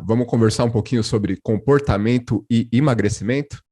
Vamos conversar um pouquinho sobre comportamento e emagrecimento?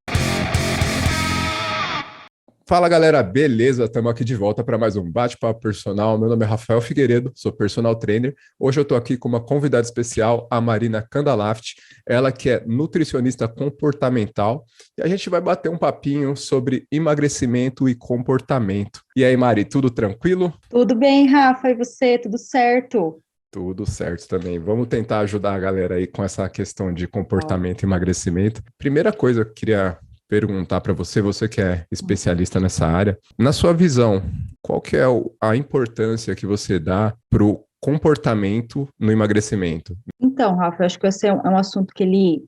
Fala galera, beleza? Estamos aqui de volta para mais um bate-papo personal. Meu nome é Rafael Figueiredo, sou personal trainer. Hoje eu estou aqui com uma convidada especial, a Marina Kandalaft, ela que é nutricionista comportamental. E a gente vai bater um papinho sobre emagrecimento e comportamento. E aí, Mari, tudo tranquilo? Tudo bem, Rafa, e você? Tudo certo? Tudo certo também. Vamos tentar ajudar a galera aí com essa questão de Ó, comportamento e emagrecimento. Primeira coisa que eu queria perguntar para você, você que é especialista nessa área, na sua visão, qual que é a importância que você dá para o comportamento no emagrecimento? Então, Rafa, eu acho que esse é um assunto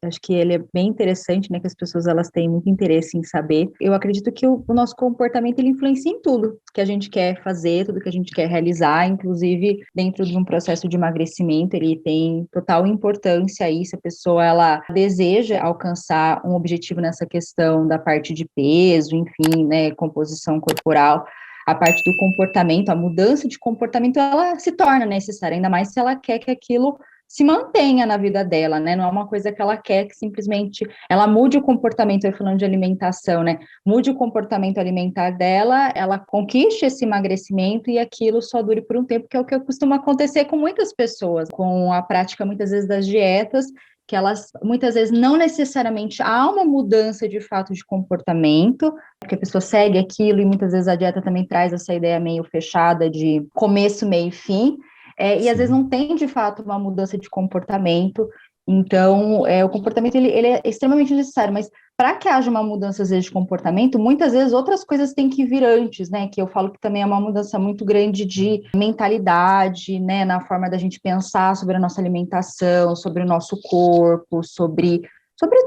acho que ele é bem interessante, né? Que as pessoas elas têm muito interesse em saber. Eu acredito que o nosso comportamento ele influencia em tudo que a gente quer fazer, tudo que a gente quer realizar, inclusive dentro de um processo de emagrecimento, ele tem total importância aí se a pessoa ela deseja alcançar um objetivo nessa questão da parte de peso, enfim, né? Composição corporal. A parte do comportamento, a mudança de comportamento, ela se torna necessária, ainda mais se ela quer que aquilo se mantenha na vida dela, né? Não é uma coisa que ela quer que simplesmente ela mude o comportamento, eu falando de alimentação, né? Mude o comportamento alimentar dela, ela conquiste esse emagrecimento e aquilo só dure por um tempo, que é o que costuma acontecer com muitas pessoas, com a prática muitas vezes das dietas, que elas muitas vezes não necessariamente há uma mudança de fato de comportamento, porque a pessoa segue aquilo e muitas vezes a dieta também traz essa ideia meio fechada de começo, meio e fim, e às vezes Sim. não tem de fato uma mudança de comportamento. Então, o comportamento ele é extremamente necessário, mas para que haja uma mudança às vezes de comportamento, muitas vezes outras coisas têm que vir antes, né? Que eu falo que também é uma mudança muito grande de mentalidade, né? Na forma da gente pensar sobre a nossa alimentação, sobre o nosso corpo, sobre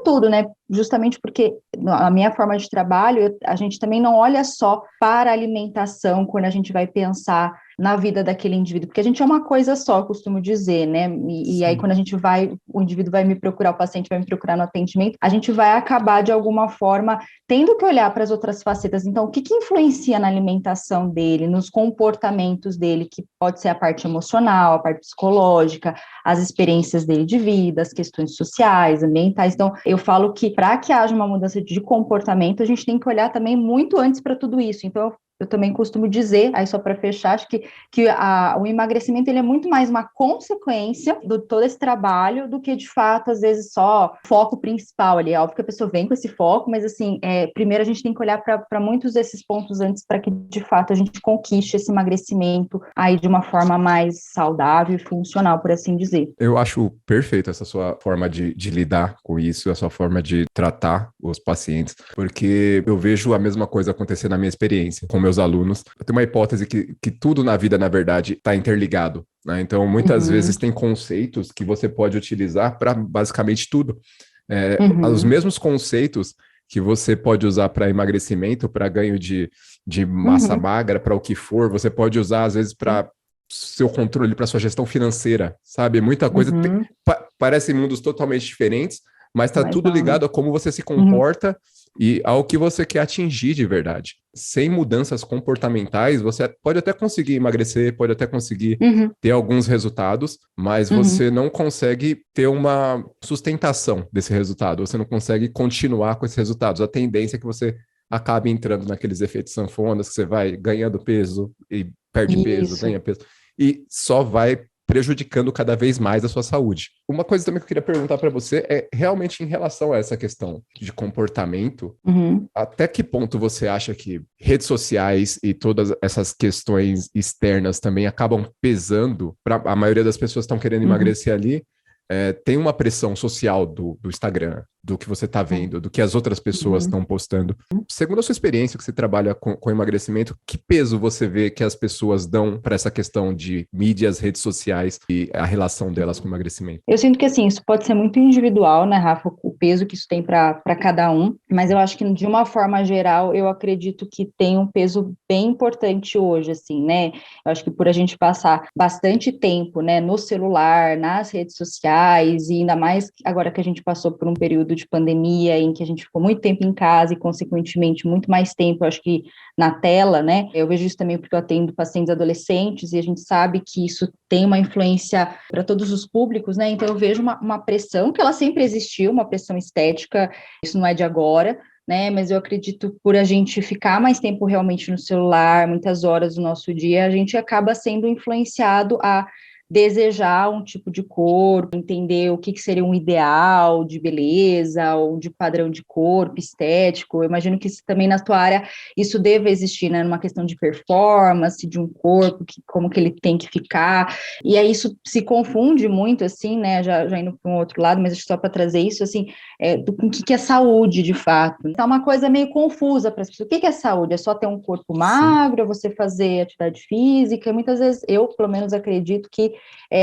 tudo, né? Justamente porque a minha forma de trabalho, a gente também não olha só para a alimentação quando a gente vai pensar na vida daquele indivíduo, porque a gente é uma coisa só, eu costumo dizer, né? E aí, Sim. quando o indivíduo vai me procurar, o paciente vai me procurar no atendimento, a gente vai acabar, de alguma forma, tendo que olhar para as outras facetas. Então, o que influencia na alimentação dele, nos comportamentos dele, que pode ser a parte emocional, a parte psicológica, as experiências dele de vida, as questões sociais, ambientais. Então, eu falo que para que haja uma mudança de comportamento, a gente tem que olhar também muito antes para tudo isso. Então, eu também costumo dizer, aí só para fechar, acho que o emagrecimento ele é muito mais uma consequência de todo esse trabalho do que, de fato, às vezes só foco principal ali. É óbvio que a pessoa vem com esse foco, mas, assim, primeiro a gente tem que olhar para muitos desses pontos antes para que, de fato, a gente conquiste esse emagrecimento aí de uma forma mais saudável e funcional, por assim dizer. Eu acho perfeito essa sua forma de lidar com isso, a sua forma de tratar os pacientes, porque eu vejo a mesma coisa acontecer na minha experiência com meus alunos. Eu tenho uma hipótese que tudo na vida, na verdade, está interligado, né? Então, muitas vezes Uhum, tem conceitos que você pode utilizar para basicamente tudo. Os uhum, mesmos conceitos que você pode usar para emagrecimento, para ganho de massa uhum, magra, para o que for, você pode usar, às vezes, para seu controle, para sua gestão financeira, sabe? Muita coisa. uhum, Parecem mundos totalmente diferentes, mas está mas tudo não. ligado a como você se Uhum, comporta e ao que você quer atingir de verdade. Sem mudanças comportamentais, você pode até conseguir emagrecer, pode até conseguir uhum, ter alguns resultados, mas uhum. você não consegue ter uma sustentação desse resultado, você não consegue continuar com esses resultados. A tendência é que você acabe entrando naqueles efeitos sanfonas, que você vai ganhando peso e perde peso, Isso. ganha peso, e só vai prejudicando cada vez mais a sua saúde. Uma coisa também que eu queria perguntar para você é realmente em relação a essa questão de comportamento, Uhum, até que ponto você acha que redes sociais e todas essas questões externas também acabam pesando para a maioria das pessoas que estão querendo uhum, emagrecer ali? Tem uma pressão social do Instagram, do que você está vendo, do que as outras pessoas uhum. estão postando. Segundo a sua experiência, que você trabalha com emagrecimento, que peso você vê que as pessoas dão para essa questão de mídias, redes sociais e a relação delas com o emagrecimento? Eu sinto que, assim, isso pode ser muito individual, né, Rafa? peso que isso tem para cada um, mas eu acho que de uma forma geral, eu acredito que tem um peso bem importante hoje, assim, né? Eu acho que por a gente passar bastante tempo, né, no celular, nas redes sociais, e ainda mais agora que a gente passou por um período de pandemia em que a gente ficou muito tempo em casa e, consequentemente, muito mais tempo, eu acho que na tela, né? Eu vejo isso também porque eu atendo pacientes adolescentes e a gente sabe que isso tem uma influência para todos os públicos, né? Então eu vejo uma pressão que ela sempre existiu, uma pressão estética, isso não é de agora, né? Mas eu acredito por a gente ficar mais tempo realmente no celular, muitas horas do nosso dia, a gente acaba sendo influenciado a desejar um tipo de corpo, entender o que seria um ideal de beleza ou de padrão de corpo estético. Eu imagino que isso, também na tua área isso deva existir, né, numa questão de performance, de um corpo, como que ele tem que ficar, e aí isso se confunde muito, assim, né, já indo para um outro lado, mas só para trazer isso, assim, do que é saúde, de fato. Então, é uma coisa meio confusa para as pessoas. O que é saúde? É só ter um corpo magro, é você fazer atividade física? E muitas vezes, eu, pelo menos, acredito que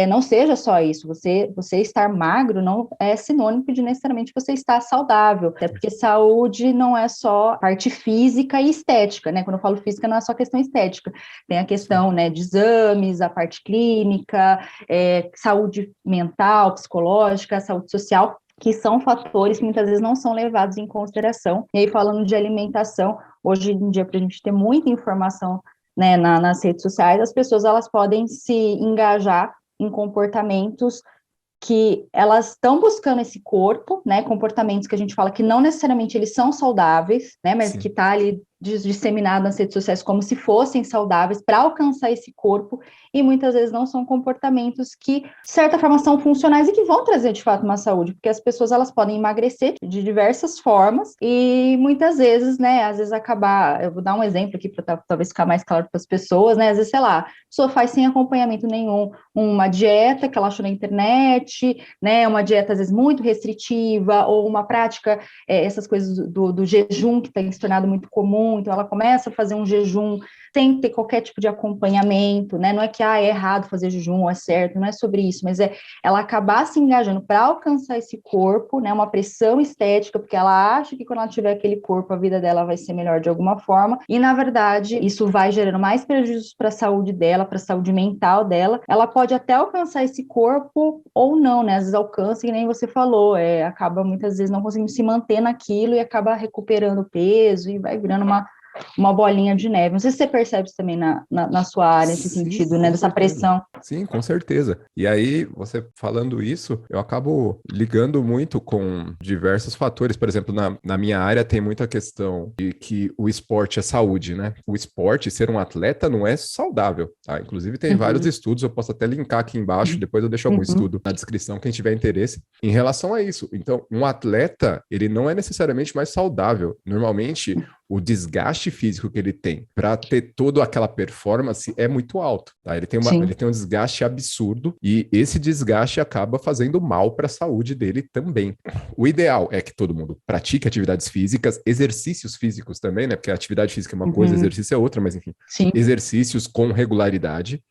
não seja só isso. Você estar magro não é sinônimo de necessariamente você estar saudável, até porque saúde não é só parte física e estética, né? Quando eu falo física, não é só questão estética. Tem a questão, né, de exames, a parte clínica, saúde mental, psicológica, saúde social, que são fatores que muitas vezes não são levados em consideração. E aí, falando de alimentação, hoje em dia, para a gente ter muita informação, né, nas redes sociais, as pessoas elas podem se engajar em comportamentos que elas estão buscando esse corpo, né, comportamentos que a gente fala que não necessariamente eles são saudáveis, né, mas Sim. que está ali disseminado nas redes sociais como se fossem saudáveis para alcançar esse corpo, e muitas vezes não são comportamentos que, de certa forma, são funcionais e que vão trazer, de fato, uma saúde, porque as pessoas, elas podem emagrecer de diversas formas e, muitas vezes, né, às vezes acabar, eu vou dar um exemplo aqui para talvez ficar mais claro para as pessoas, né, às vezes, sei lá, a pessoa faz sem acompanhamento nenhum uma dieta que ela achou na internet, né, uma dieta, às vezes, muito restritiva, ou uma prática, essas coisas do jejum, que tem se tornado muito comum, então ela começa a fazer um jejum sem ter qualquer tipo de acompanhamento, né? Não é que é errado fazer jejum ou é certo, não é sobre isso, mas ela acabar se engajando para alcançar esse corpo, né? Uma pressão estética, porque ela acha que quando ela tiver aquele corpo, a vida dela vai ser melhor de alguma forma, e na verdade isso vai gerando mais prejuízos para a saúde dela, para a saúde mental dela. Ela pode até alcançar esse corpo ou não, né? Às vezes alcança, que nem você falou, acaba muitas vezes não conseguindo se manter naquilo e acaba recuperando peso e vai virando uma bolinha de neve. Não sei se você percebe isso também na sua área, nesse sentido, né, dessa pressão. Sim, com certeza. E aí, você falando isso, eu acabo ligando muito com diversos fatores. Por exemplo, na minha área tem muita questão de que o esporte é saúde, né? O esporte, ser um atleta, não é saudável, tá? Inclusive, tem vários estudos, eu posso até linkar aqui embaixo, depois eu deixo algum estudo na descrição, quem tiver interesse, em relação a isso. Então, um atleta, ele não é necessariamente mais saudável. Normalmente, o desgaste físico que ele tem para ter toda aquela performance é muito alto, tá? Ele tem um desgaste absurdo e esse desgaste acaba fazendo mal para a saúde dele também. O ideal é que todo mundo pratique atividades físicas, exercícios físicos também, né? Porque a atividade física é uma coisa, exercício é outra, mas enfim, exercícios com regularidade.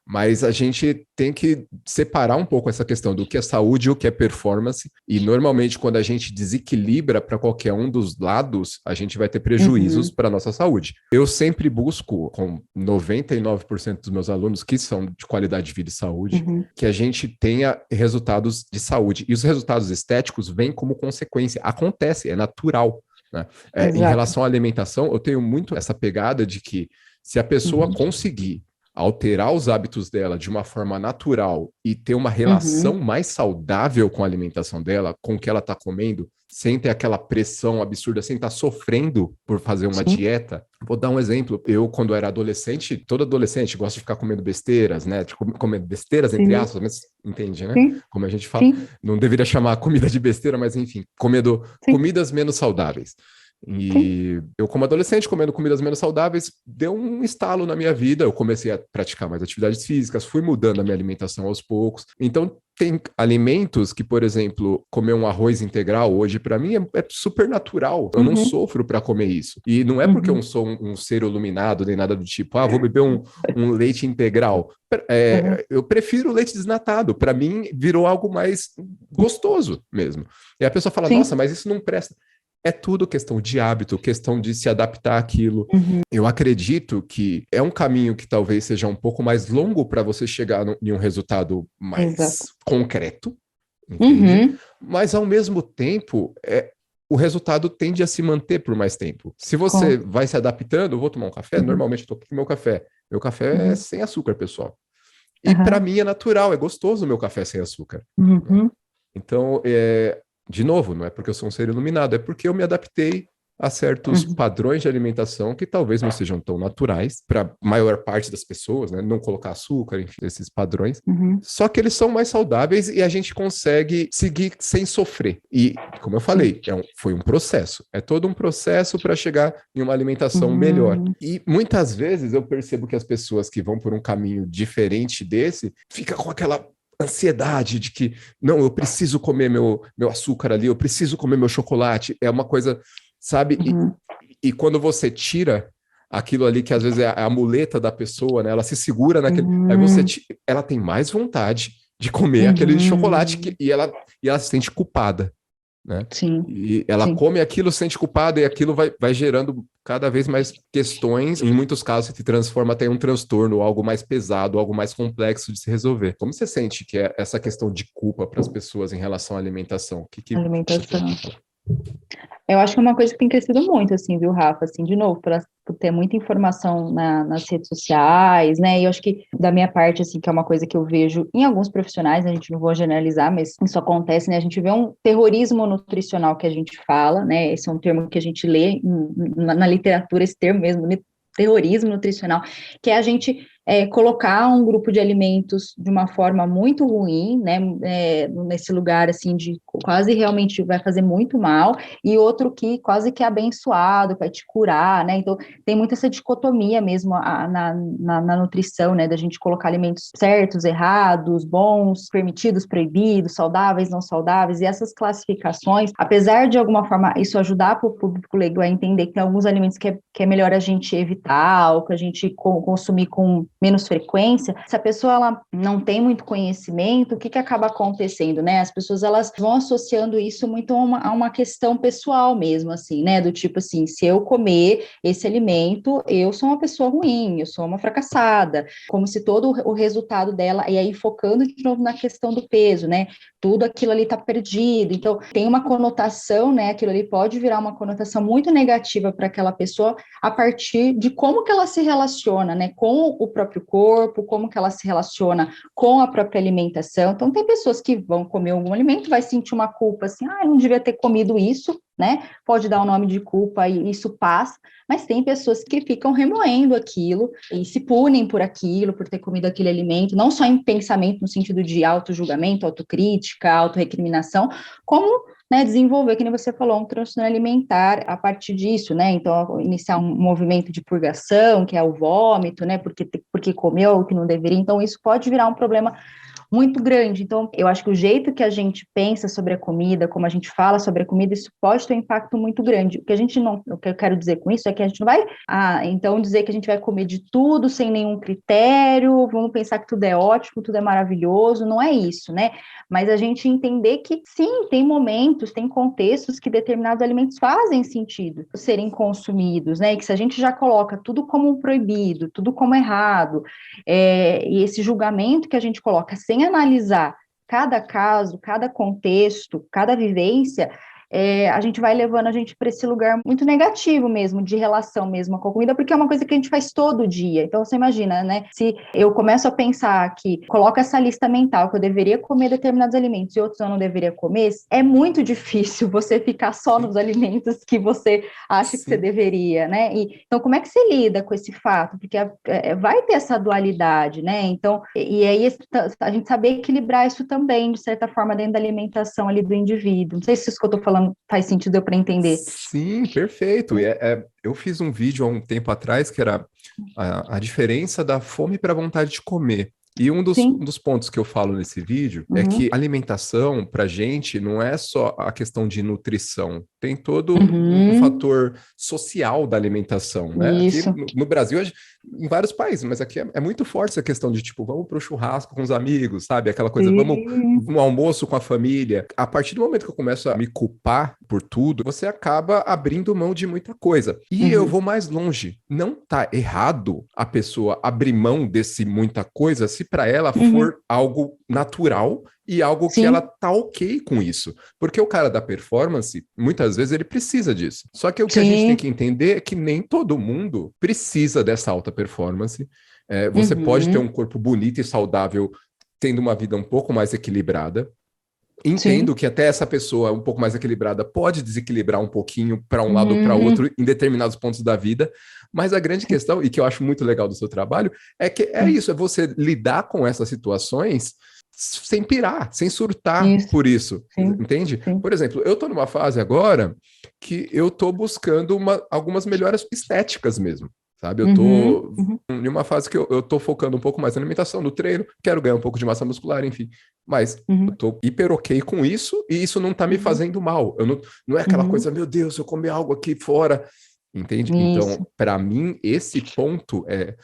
Mas a gente tem que separar um pouco essa questão do que é saúde e o que é performance, e normalmente quando a gente desequilibra para qualquer um dos lados, a gente vai ter prejuízos para a nossa saúde. Eu sempre busco, com 99% dos meus alunos que são de qualidade de vida e saúde, que a gente tenha resultados de saúde, e os resultados estéticos vêm como consequência, acontece, é natural, né? Em relação à alimentação, eu tenho muito essa pegada de que se a pessoa conseguir alterar os hábitos dela de uma forma natural e ter uma relação mais saudável com a alimentação dela, com o que ela está comendo, sem ter aquela pressão absurda, sem estar sofrendo por fazer uma dieta. Vou dar um exemplo. Eu, quando era adolescente, todo adolescente gosta de ficar comendo besteiras, né? Tipo, comendo besteiras, entre aspas, mas entende, né? Como a gente fala. Não deveria chamar comida de besteira, mas enfim, comendo comidas menos saudáveis. Sim. E eu, como adolescente, comendo comidas menos saudáveis, deu um estalo na minha vida. Eu comecei a praticar mais atividades físicas, fui mudando a minha alimentação aos poucos. Então, tem alimentos que, por exemplo, comer um arroz integral hoje, para mim, é super natural. Eu não Uhum, sofro para comer isso. E não é porque eu uhum, não sou um ser iluminado, nem nada do tipo, vou beber um leite integral. uhum. Eu prefiro leite desnatado. Para mim, virou algo mais gostoso mesmo. E a pessoa fala, nossa, Sim. mas isso não presta. É tudo questão de hábito, questão de se adaptar àquilo. Uhum, Eu acredito que é um caminho que talvez seja um pouco mais longo para você chegar em um resultado exato. mais concreto, entende? Uhum, Mas ao mesmo tempo, o resultado tende a se manter por mais tempo. Se você com, vai se adaptando, eu vou tomar um café, uhum, normalmente eu tô aqui com meu café. Meu café é uhum, sem açúcar, pessoal. E para aham, mim é natural, é gostoso o meu café sem açúcar, né? uhum, Então, de novo, não é porque eu sou um ser iluminado, é porque eu me adaptei a certos uhum. padrões de alimentação que talvez não sejam tão naturais para a maior parte das pessoas, né? Não colocar açúcar, enfim, esses padrões. Uhum, Só que eles são mais saudáveis e a gente consegue seguir sem sofrer. E, como eu sim. falei, foi um processo. É todo um processo para chegar em uma alimentação melhor. Uhum, E muitas vezes eu percebo que as pessoas que vão por um caminho diferente desse ficam com aquela ansiedade de que, não, eu preciso comer meu açúcar ali, eu preciso comer meu chocolate. É uma coisa, sabe? uhum, E quando você tira aquilo ali que às vezes é a muleta da pessoa, né? Ela se segura naquele. Aí uhum, ela tem mais vontade de comer aquele chocolate uhum. e ela se sente culpada, né? Sim, E ela sim. come aquilo, se sente culpada, e aquilo vai gerando cada vez mais questões. Em muitos casos, se transforma até em um transtorno, algo mais pesado, algo mais complexo de se resolver. Como você sente que é essa questão de culpa para as pessoas em relação à alimentação? Alimentação. Eu acho que é uma coisa que tem crescido muito, assim, viu, Rafa? Assim, de novo, por ter muita informação nas redes sociais, né? E eu acho que, da minha parte, assim, que é uma coisa que eu vejo em alguns profissionais, a gente não vou generalizar, mas isso acontece, né? A gente vê um terrorismo nutricional que a gente fala, né? Esse é um termo que a gente lê na literatura, esse termo mesmo, terrorismo nutricional, que é a gente colocar um grupo de alimentos de uma forma muito ruim, né, nesse lugar, assim, de quase realmente vai fazer muito mal, e outro que quase que é abençoado, vai te curar, né, então tem muito essa dicotomia mesmo na nutrição, né, da gente colocar alimentos certos, errados, bons, permitidos, proibidos, saudáveis, não saudáveis, e essas classificações, apesar de alguma forma isso ajudar para o público leigo a entender que tem alguns alimentos que é melhor a gente evitar, ou que a gente consumir com menos frequência, se a pessoa ela não tem muito conhecimento, o que acaba acontecendo, né? As pessoas elas vão associando isso muito a uma questão pessoal mesmo, assim, né? Do tipo assim, se eu comer esse alimento, eu sou uma pessoa ruim, eu sou uma fracassada, como se todo o resultado dela, e aí focando de novo na questão do peso, né? Tudo aquilo ali está perdido, então tem uma conotação, né? Aquilo ali pode virar uma conotação muito negativa para aquela pessoa a partir de como que ela se relaciona, né, com o próprio corpo, como que ela se relaciona com a própria alimentação. Então, tem pessoas que vão comer algum alimento, vai sentir uma culpa, assim, eu não devia ter comido isso, né, pode dar o nome de culpa e isso passa, mas tem pessoas que ficam remoendo aquilo e se punem por aquilo, por ter comido aquele alimento, não só em pensamento no sentido de auto-julgamento, autocrítica, auto-recriminação, como, né, desenvolver, que nem você falou, um transtorno alimentar a partir disso, né, então iniciar um movimento de purgação, que é o vômito, né, porque comeu o que não deveria, então isso pode virar um problema muito grande. Então, eu acho que o jeito que a gente pensa sobre a comida, como a gente fala sobre a comida, isso pode ter um impacto muito grande. O que eu quero dizer com isso é que a gente não vai, então dizer que a gente vai comer de tudo sem nenhum critério, vamos pensar que tudo é ótimo, tudo é maravilhoso, não é isso, né? Mas a gente entender que sim, tem momentos, tem contextos que determinados alimentos fazem sentido serem consumidos, né? E que se a gente já coloca tudo como proibido, tudo como errado, e esse julgamento que a gente coloca sem analisar cada caso, cada contexto, cada vivência, a gente vai levando a gente para esse lugar muito negativo mesmo, de relação mesmo com a comida, porque é uma coisa que a gente faz todo dia. Então, você imagina, né? Se eu começo a pensar que coloco essa lista mental que eu deveria comer determinados alimentos e outros eu não deveria comer, é muito difícil você ficar só nos alimentos que você acha que você Sim. deveria, né? Então, como é que você lida com esse fato? Porque vai ter essa dualidade, né? Então, e aí a gente saber equilibrar isso também, de certa forma, dentro da alimentação ali do indivíduo. Não sei se isso que eu estou falando falando faz sentido eu para entender. Sim, perfeito. Eu fiz um vídeo há um tempo atrás que era a diferença da fome para a vontade de comer. E um Sim. dos pontos que eu falo nesse vídeo é Uhum. que alimentação, para gente, não é só a questão de nutrição. Tem todo um Uhum. fator social da alimentação, né? Aqui Isso. no Brasil, em vários países, mas aqui é muito forte essa questão de, tipo, vamos para o churrasco com os amigos, sabe? Aquela coisa, vamos Sim. no almoço com a família. A partir do momento que eu começo a me culpar por tudo, você acaba abrindo mão de muita coisa. E eu Uhum. vou mais longe. Não tá errado a pessoa abrir mão desse muita coisa se para ela Uhum. for algo natural e algo que Sim. ela tá ok com isso. Porque o cara da performance, muitas vezes ele precisa disso. Só que o que a gente tem Sim. que entender é que nem todo mundo precisa dessa alta performance. Você pode ter Uhum. um corpo bonito e saudável tendo uma vida um pouco mais equilibrada. Entendo Sim. que até essa pessoa um pouco mais equilibrada pode desequilibrar um pouquinho para um lado ou para Uhum. outro em determinados pontos da vida, mas a grande questão, e que eu acho muito legal do seu trabalho, é que é isso, é você lidar com essas situações sem pirar, sem surtar Isso. por isso, Sim. entende? Sim. Por exemplo, eu estou numa fase agora que eu estou buscando algumas melhoras estéticas mesmo. Sabe, eu Uhum. tô Uhum. em uma fase que eu tô focando um pouco mais na alimentação, no treino, quero ganhar um pouco de massa muscular, enfim. Mas eu Uhum. tô hiper ok com isso e isso não tá me Uhum. fazendo mal. Não é aquela Uhum. coisa, meu Deus, se eu comer algo aqui fora, entende? Isso. Então, para mim, esse ponto é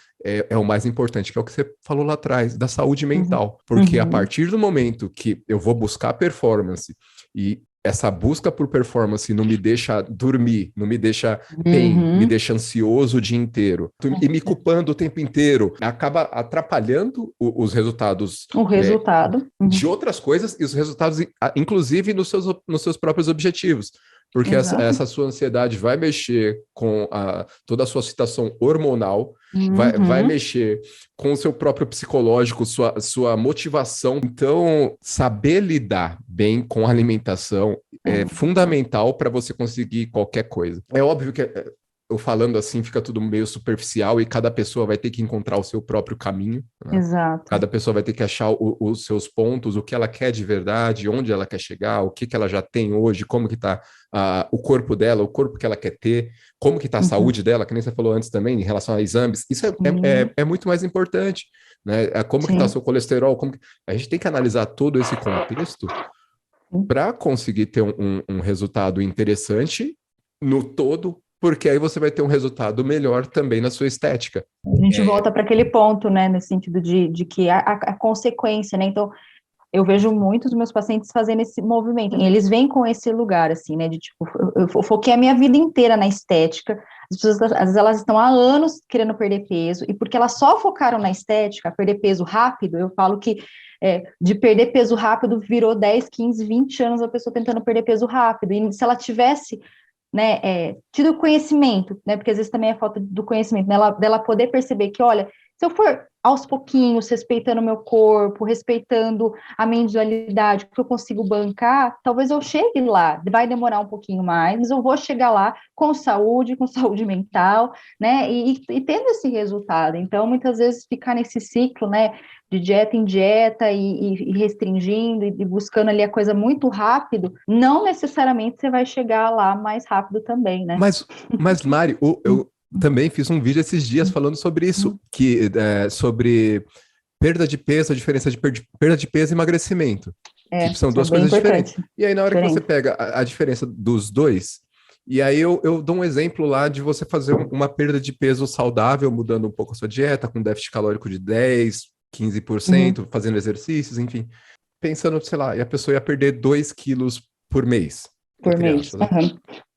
o mais importante, que é o que você falou lá atrás, da saúde Uhum. mental. Porque a Uhum. partir do momento que eu vou buscar performance e essa busca por performance não me deixa dormir, não me deixa bem, me Uhum. deixa ansioso o dia inteiro e me culpando o tempo inteiro, acaba atrapalhando os resultados O resultado. de Uhum. outras coisas e os resultados, inclusive nos seus próprios objetivos. Porque Exato. essa sua ansiedade vai mexer com toda a sua situação hormonal, vai Uhum. mexer com o seu próprio psicológico, sua motivação. Então, saber lidar bem com a alimentação é fundamental para você conseguir qualquer coisa. É óbvio que eu falando assim fica tudo meio superficial e cada pessoa vai ter que encontrar o seu próprio caminho, né? Exato. Cada pessoa vai ter que achar os seus pontos, o que ela quer de verdade, onde ela quer chegar, o que ela já tem hoje, como que está o corpo dela, o corpo que ela quer ter, como que está a Uhum. saúde dela, que nem você falou antes também, em relação a exames. Isso Sim. é muito mais importante, né? Como que está o Sim. seu colesterol, a gente tem que analisar todo esse contexto para conseguir ter um resultado interessante no todo, porque aí você vai ter um resultado melhor também na sua estética. A gente volta para aquele ponto, né, nesse sentido de que a consequência, né, então eu vejo muitos dos meus pacientes fazendo esse movimento, e eles vêm com esse lugar, assim, né, de tipo, eu foquei a minha vida inteira na estética, as pessoas, às vezes, elas estão há anos querendo perder peso, e porque elas só focaram na estética, perder peso rápido, eu falo que de perder peso rápido virou 10, 15, 20 anos a pessoa tentando perder peso rápido, e se ela tivesse né, tido conhecimento, né, porque às vezes também é falta do conhecimento, né, dela poder perceber que, olha, se eu for aos pouquinhos, respeitando o meu corpo, respeitando a minha individualidade, que eu consigo bancar, talvez eu chegue lá, vai demorar um pouquinho mais, mas eu vou chegar lá com saúde mental, né, e tendo esse resultado. Então, muitas vezes, ficar nesse ciclo, né, de dieta em dieta e restringindo e buscando ali a coisa muito rápido, não necessariamente você vai chegar lá mais rápido também, né? Mas Mari, eu também fiz um vídeo esses dias falando sobre isso, sobre perda de peso, a diferença de perda de peso e emagrecimento, que são Isso é duas bem coisas diferentes. importante. E aí, na hora que você Diferente. pega a diferença dos dois, e aí eu dou um exemplo lá de você fazer uma perda de peso saudável, mudando um pouco a sua dieta, com déficit calórico de 10, 15%, fazendo exercícios, enfim. Pensando, sei lá, e a pessoa ia perder 2 quilos por mês, Por entre mês. aspas, né?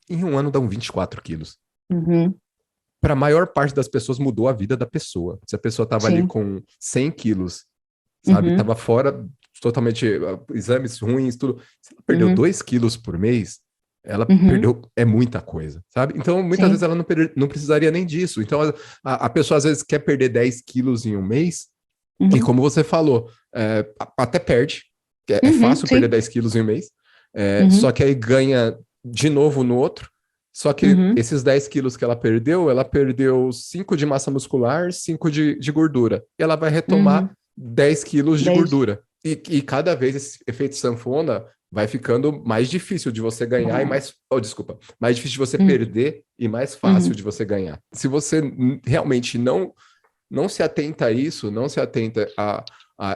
Em um ano dão 24 quilos. Uhum. Para a maior parte das pessoas mudou a vida da pessoa. Se a pessoa estava ali Sim. com 100 quilos, sabe, Uhum. estava fora totalmente, exames ruins, tudo. Se ela perdeu Uhum. 2 quilos por mês, ela Uhum. perdeu, é muita coisa, sabe? Então, muitas vezes Sim. ela não precisaria nem disso. Então, a pessoa às vezes quer perder 10 quilos em um mês, e Uhum. como você falou, até perde, que é Uhum. fácil perder Sim. 10 quilos em um mês, só Uhum. que aí ganha de novo no outro. Só que Uhum. esses 10 quilos que ela perdeu 5 de massa muscular, 5 de gordura. E ela vai retomar Uhum. 10 quilos de 10. gordura. E cada vez esse efeito sanfona vai ficando mais difícil de você ganhar e mais difícil de você perder e mais fácil de você ganhar. Se você realmente não se atenta a isso, não se atenta a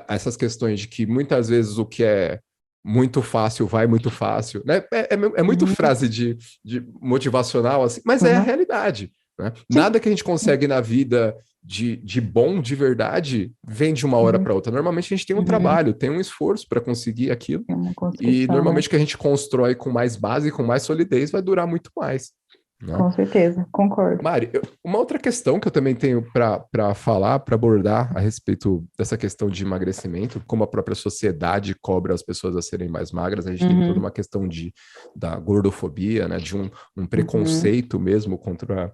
essas questões de que muitas vezes o que é muito fácil vai muito fácil, né? É muito frase de motivacional, assim, mas é a realidade, né? Nada que a gente consegue na vida de bom, de verdade, vem de uma hora para outra. Normalmente a gente tem um trabalho, tem um esforço para conseguir aquilo, e normalmente o que a gente constrói com mais base, com mais solidez, vai durar muito mais. Né? Com certeza, concordo. Mari, uma outra questão que eu também tenho para falar, para abordar a respeito dessa questão de emagrecimento, como a própria sociedade cobra as pessoas a serem mais magras, a gente tem toda uma questão da gordofobia, né, de um preconceito mesmo contra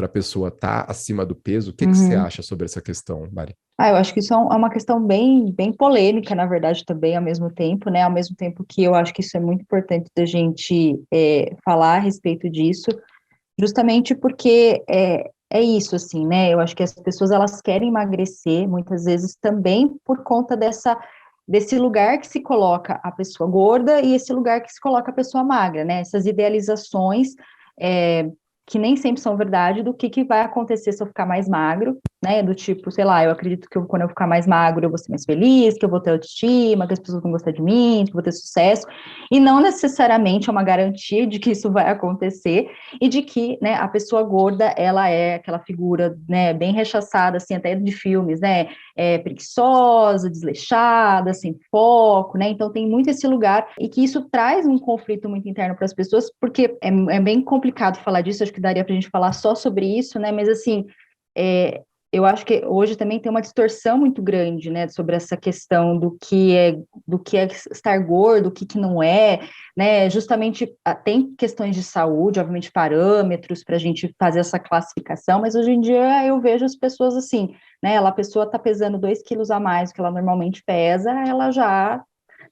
a pessoa estar acima do peso. O que você acha sobre essa questão, Mari? Eu acho que isso é uma questão bem, bem polêmica, na verdade, também, ao mesmo tempo, né? Ao mesmo tempo que eu acho que isso é muito importante da gente falar a respeito disso, justamente porque é isso, assim, né? Eu acho que as pessoas, elas querem emagrecer, muitas vezes também por conta desse lugar que se coloca a pessoa gorda e esse lugar que se coloca a pessoa magra, né? Essas idealizações que nem sempre são verdade do que vai acontecer se eu ficar mais magro, né? Do tipo, sei lá, eu acredito que quando eu ficar mais magro eu vou ser mais feliz, que eu vou ter autoestima, que as pessoas vão gostar de mim, que eu vou ter sucesso, e não necessariamente é uma garantia de que isso vai acontecer e de que, né, a pessoa gorda, ela é aquela figura, né, bem rechaçada, assim, até de filmes, né? Preguiçosa, desleixada, sem foco, né? Então tem muito esse lugar e que isso traz um conflito muito interno para as pessoas, porque é bem complicado falar disso, acho que daria para a gente falar só sobre isso, né? Mas assim, eu acho que hoje também tem uma distorção muito grande, né, sobre essa questão do que é estar gordo, o que não é, né, justamente tem questões de saúde, obviamente parâmetros para a gente fazer essa classificação, mas hoje em dia eu vejo as pessoas assim, né, a pessoa está pesando 2 quilos a mais do que ela normalmente pesa, ela já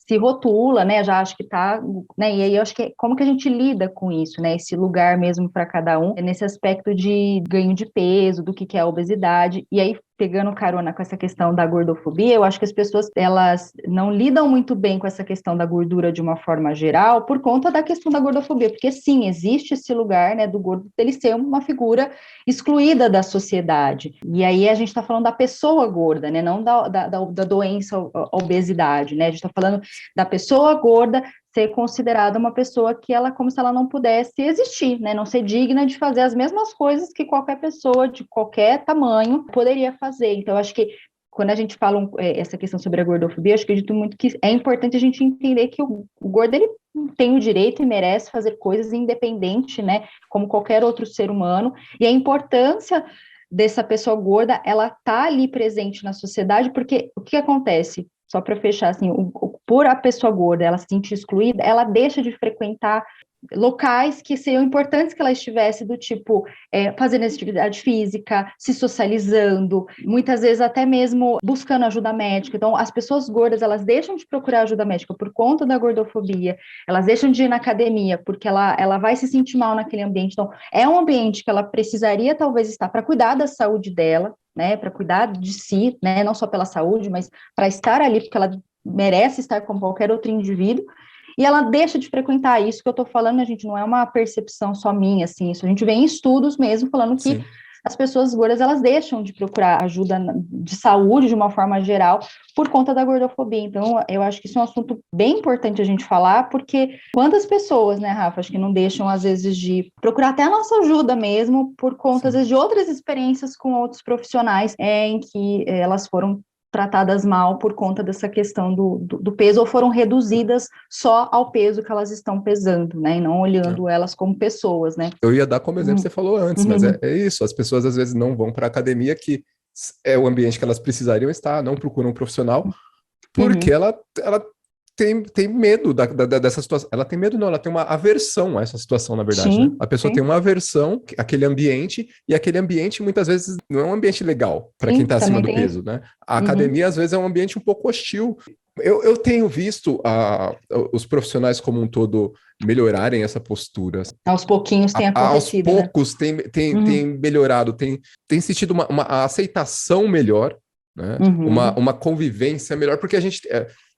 se rotula, né, já acho que tá, né, e aí eu acho que como que a gente lida com isso, né, esse lugar mesmo para cada um, nesse aspecto de ganho de peso, do que é a obesidade, e aí pegando carona com essa questão da gordofobia, eu acho que as pessoas, elas não lidam muito bem com essa questão da gordura de uma forma geral, por conta da questão da gordofobia, porque sim, existe esse lugar, né, do gordo dele ser uma figura excluída da sociedade, e aí a gente está falando da pessoa gorda, né, não da doença, a obesidade, né, a gente está falando da pessoa gorda ser considerada uma pessoa que ela, como se ela não pudesse existir, né, não ser digna de fazer as mesmas coisas que qualquer pessoa de qualquer tamanho poderia fazer. Então, eu acho que quando a gente fala essa questão sobre a gordofobia, eu acredito muito que é importante a gente entender que o gordo, ele tem o direito e merece fazer coisas independente, né, como qualquer outro ser humano, e a importância dessa pessoa gorda, ela tá ali presente na sociedade, porque o que acontece? Só para fechar, assim, por a pessoa gorda ela se sentir excluída, ela deixa de frequentar locais que seriam importantes que ela estivesse, do tipo, fazendo atividade física, se socializando, muitas vezes até mesmo buscando ajuda médica. Então, as pessoas gordas, elas deixam de procurar ajuda médica por conta da gordofobia, elas deixam de ir na academia, porque ela vai se sentir mal naquele ambiente. Então, é um ambiente que ela precisaria, talvez, estar para cuidar da saúde dela, né, para cuidar de si, né, não só pela saúde, mas para estar ali, porque ela merece estar como qualquer outro indivíduo, e ela deixa de frequentar. Isso que eu estou falando, a gente não é uma percepção só minha, assim, isso a gente vê em estudos mesmo, falando que as pessoas gordas, elas deixam de procurar ajuda de saúde, de uma forma geral, por conta da gordofobia. Então, eu acho que isso é um assunto bem importante a gente falar, porque quantas pessoas, né, Rafa, acho que não deixam, às vezes, de procurar até a nossa ajuda mesmo, por conta, às vezes, de outras experiências com outros profissionais, em que elas foram tratadas mal por conta dessa questão do peso, ou foram reduzidas só ao peso que elas estão pesando, né, e não olhando elas como pessoas, né. Eu ia dar como exemplo, você falou antes, mas é isso, as pessoas às vezes não vão para a academia, que é o ambiente que elas precisariam estar, não procuram um profissional, porque ela tem medo dessa situação. Ela tem medo, não, ela tem uma aversão a essa situação, na verdade, né? A pessoa tem uma aversão àquele ambiente, e aquele ambiente muitas vezes não é um ambiente legal para quem está acima do peso, né? A academia às vezes é um ambiente um pouco hostil. Eu tenho visto os profissionais como um todo melhorarem essa postura. Aos pouquinhos tem acontecido, aos poucos, né? tem melhorado, tem sentido uma aceitação melhor, né? Uma convivência melhor, porque a gente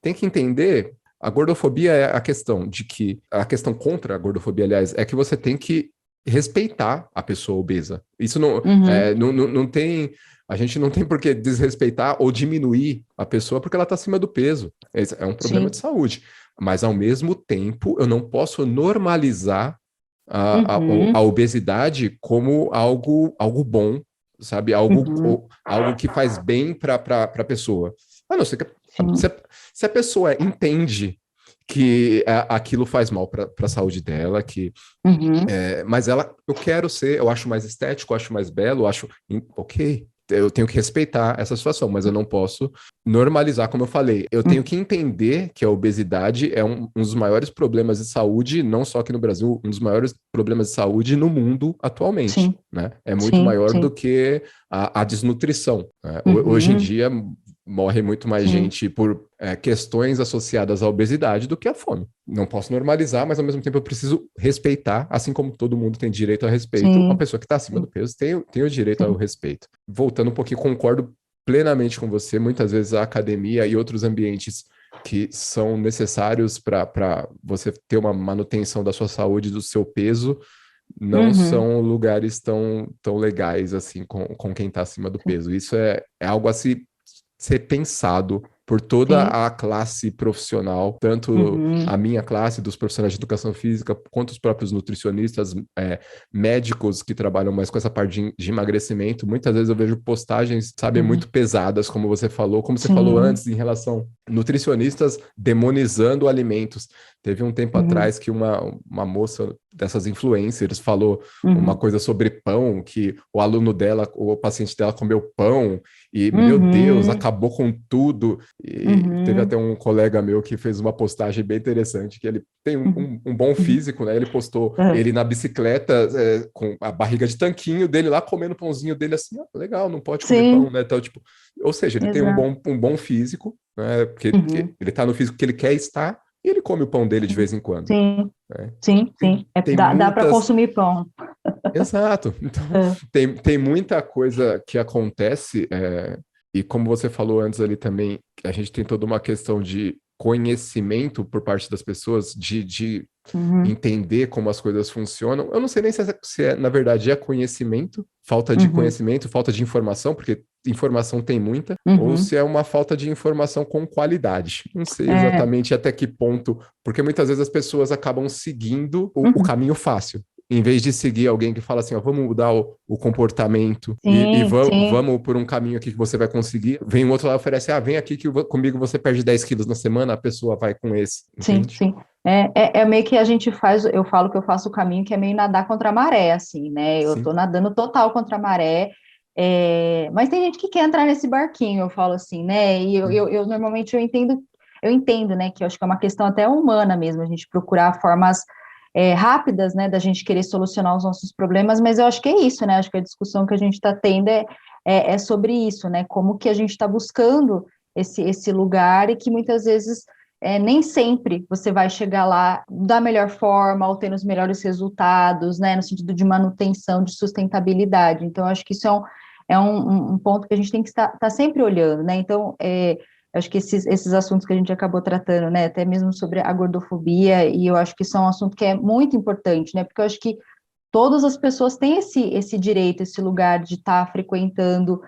tem que entender, A gordofobia é a questão de que, a questão contra a gordofobia, aliás, é que você tem que respeitar a pessoa obesa. Isso não, Uhum. não tem, a gente não tem por que desrespeitar ou diminuir a pessoa porque ela está acima do peso. Esse é um problema de Sim. saúde. Mas, ao mesmo tempo, eu não posso normalizar a Uhum. obesidade como algo bom, sabe? Uhum. Algo que faz bem para a pessoa. A não ser que Sim. se a pessoa entende que aquilo faz mal para a saúde dela, que Uhum. mas eu quero ser, eu acho mais estético, eu acho mais belo, eu acho, ok, eu tenho que respeitar essa situação, mas eu não posso normalizar, como eu falei. Eu tenho que entender que a obesidade é um dos maiores problemas de saúde, não só aqui no Brasil, um dos maiores problemas de saúde no mundo atualmente, Sim. né? É muito Sim. maior do Sim. que a desnutrição, né? Hoje em Uhum. dia morre muito mais Sim. gente por questões associadas à obesidade do que à fome. Não posso normalizar, mas ao mesmo tempo eu preciso respeitar, assim como todo mundo tem direito a respeito, a Sim. pessoa que está acima do Sim. peso tem o direito ao Sim. respeito. Voltando um pouquinho, concordo plenamente com você. Muitas vezes a academia e outros ambientes que são necessários para você ter uma manutenção da sua saúde, do seu peso, não Uhum. são lugares tão legais assim com quem está acima do Sim. peso. Isso é algo a ser pensado por toda Sim. a classe profissional, tanto Uhum. a minha classe dos profissionais de educação física, quanto os próprios nutricionistas, médicos que trabalham mais com essa parte de emagrecimento. Muitas vezes eu vejo postagens, sabe, Uhum. muito pesadas, como você falou Sim. antes, em relação nutricionistas demonizando alimentos. Teve um tempo Uhum. atrás que uma moça dessas influencers falou uma Uhum. coisa sobre pão, que o aluno dela, o paciente dela comeu pão e, meu Deus, Uhum. acabou com tudo. E teve até Uhum. um colega meu que fez uma postagem bem interessante, que ele tem Uhum. um bom Uhum. físico, né? Ele postou Uhum. ele na bicicleta, com a barriga de tanquinho dele lá, comendo o pãozinho dele assim, legal, não pode comer pão, Sim. né? Então, tipo, ou seja, ele tem Exato. um bom físico, né? Porque Uhum. ele tá no físico que ele quer estar, e ele come o pão dele de Sim. vez em quando, Sim. né? Então, Sim. Sim. tem Dá para muitas. consumir pão. Exato. Então, É. tem muita coisa que acontece, e como você falou antes ali também, a gente tem toda uma questão de conhecimento por parte das pessoas, de Uhum. entender como as coisas funcionam. Eu não sei nem se na verdade, é conhecimento, falta de Uhum. conhecimento, falta de informação, porque informação tem muita, ou Uhum. se é uma falta de informação com qualidade. Não sei É. exatamente até que ponto, porque muitas vezes as pessoas acabam seguindo o Uhum. caminho fácil. Em vez de seguir alguém que fala assim, ó, vamos mudar o comportamento e Sim. Sim. vamos por um caminho aqui que você vai conseguir, vem um outro lá e oferece, vem aqui que comigo você perde 10 quilos na semana, a pessoa vai com esse, Sim. entende? Sim. É meio que a gente faz, eu falo que eu faço o caminho que é meio nadar contra a maré, assim, né? Eu Sim. tô nadando total contra a maré, mas tem gente que quer entrar nesse barquinho, eu falo assim, né? E eu normalmente eu entendo, né, que eu acho que é uma questão até humana mesmo, a gente procurar formas rápidas, né, da gente querer solucionar os nossos problemas, mas eu acho que é isso, né? Acho que a discussão que a gente está tendo é sobre isso, né? Como que a gente está buscando esse lugar e que muitas vezes nem sempre você vai chegar lá da melhor forma ou tendo os melhores resultados, né, no sentido de manutenção, de sustentabilidade. Então, acho que isso é um ponto que a gente tem que estar sempre olhando, né? Então, acho que esses assuntos que a gente acabou tratando, né, até mesmo sobre a gordofobia, e eu acho que isso é um assunto que é muito importante, né? Porque eu acho que todas as pessoas têm esse direito, esse lugar de estar frequentando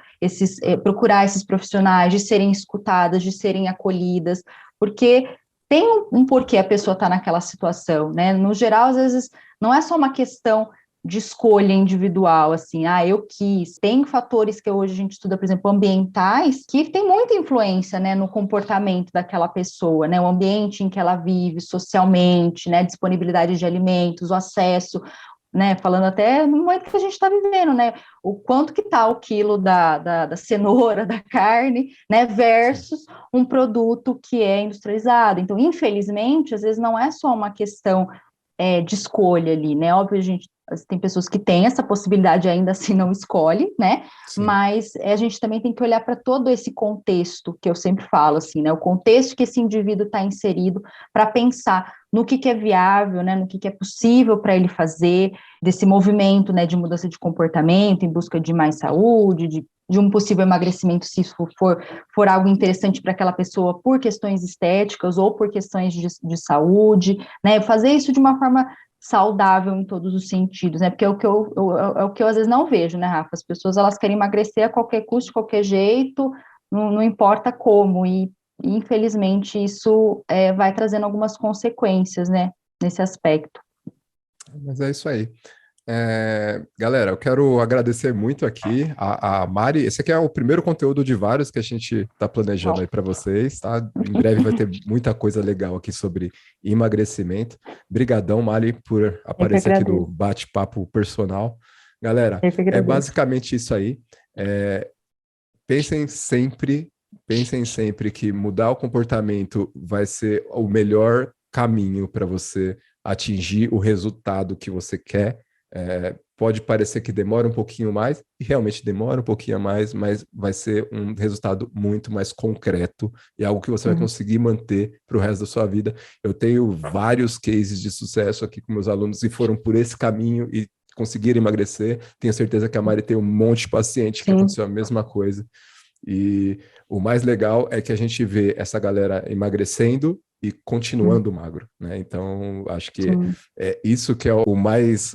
procurar esses profissionais, de serem escutadas, de serem acolhidas, porque tem um porquê a pessoa está naquela situação, né? No geral, às vezes, não é só uma questão de escolha individual, assim, eu quis. Tem fatores que hoje a gente estuda, por exemplo, ambientais, que tem muita influência, né, no comportamento daquela pessoa, né, o ambiente em que ela vive socialmente, né, disponibilidade de alimentos, o acesso, né, falando até no momento que a gente está vivendo, né, o quanto que está o quilo da cenoura, da carne, né, Sim. versus um produto que é industrializado. Então, infelizmente, às vezes não é só uma questão de escolha ali, né, óbvio, a gente tem pessoas que têm essa possibilidade ainda assim não escolhe, né, Sim. mas a gente também tem que olhar para todo esse contexto que eu sempre falo, assim, né, o contexto que esse indivíduo está inserido para pensar no que é viável, né, no que é possível para ele fazer, desse movimento, né, de mudança de comportamento em busca de mais saúde, de de um possível emagrecimento, se isso for algo interessante para aquela pessoa por questões estéticas ou por questões de saúde, né? Fazer isso de uma forma saudável em todos os sentidos, né? Porque é o que eu às vezes não vejo, né, Rafa? As pessoas, elas querem emagrecer a qualquer custo, de qualquer jeito, não importa como, e infelizmente isso vai trazendo algumas consequências, né, nesse aspecto. Mas é isso aí. Galera, eu quero agradecer muito aqui a Mari. Esse aqui é o primeiro conteúdo de vários que a gente está planejando aí para vocês, tá? Em breve vai ter muita coisa legal aqui sobre emagrecimento. Brigadão, Mari, por aparecer aqui no bate-papo personal. Galera, é basicamente isso aí. Pensem sempre que mudar o comportamento vai ser o melhor caminho para você atingir o resultado que você quer. Pode parecer que demora um pouquinho mais, e realmente demora um pouquinho a mais, mas vai ser um resultado muito mais concreto e algo que você vai conseguir manter para o resto da sua vida. Eu tenho vários cases de sucesso aqui com meus alunos que foram por esse caminho e conseguiram emagrecer. Tenho certeza que a Mari tem um monte de paciente que aconteceu a mesma coisa. E o mais legal é que a gente vê essa galera emagrecendo e continuando magro, né? Então, acho que é isso que é o mais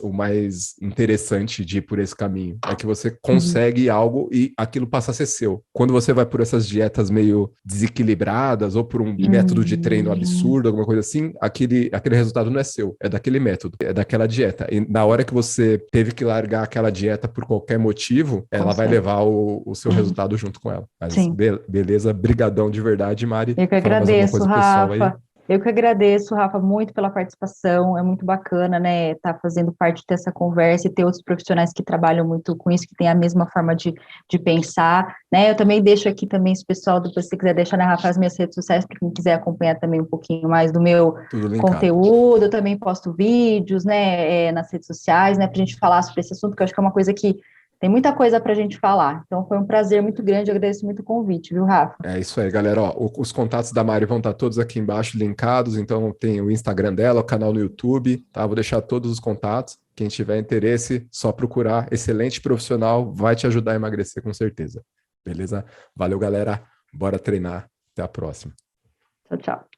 interessante de ir por esse caminho. É que você consegue algo e aquilo passa a ser seu. Quando você vai por essas dietas meio desequilibradas ou por um método de treino absurdo, alguma coisa assim, aquele resultado não é seu, é daquele método, é daquela dieta. E na hora que você teve que largar aquela dieta por qualquer motivo, ela vai levar o seu resultado junto com ela. Mas beleza, brigadão de verdade, Mari. Eu que agradeço, Rafa. Eu que agradeço, Rafa, muito pela participação. É muito bacana, né, estar fazendo parte dessa conversa e ter outros profissionais que trabalham muito com isso, que têm a mesma forma de pensar, né? Eu também deixo aqui também, se o pessoal, depois se você quiser deixar, né, Rafa, as minhas redes sociais, para quem quiser acompanhar também um pouquinho mais do meu conteúdo. Eu também posto vídeos, né, nas redes sociais, né, para a gente falar sobre esse assunto, que eu acho que é uma coisa que tem muita coisa para a gente falar. Então, foi um prazer muito grande. Eu agradeço muito o convite, viu, Rafa? É isso aí, galera. Ó, os contatos da Mari vão estar todos aqui embaixo linkados. Então, tem o Instagram dela, o canal no YouTube, tá? Vou deixar todos os contatos. Quem tiver interesse, só procurar. Excelente profissional, vai te ajudar a emagrecer com certeza. Beleza? Valeu, galera. Bora treinar. Até a próxima. Tchau, tchau.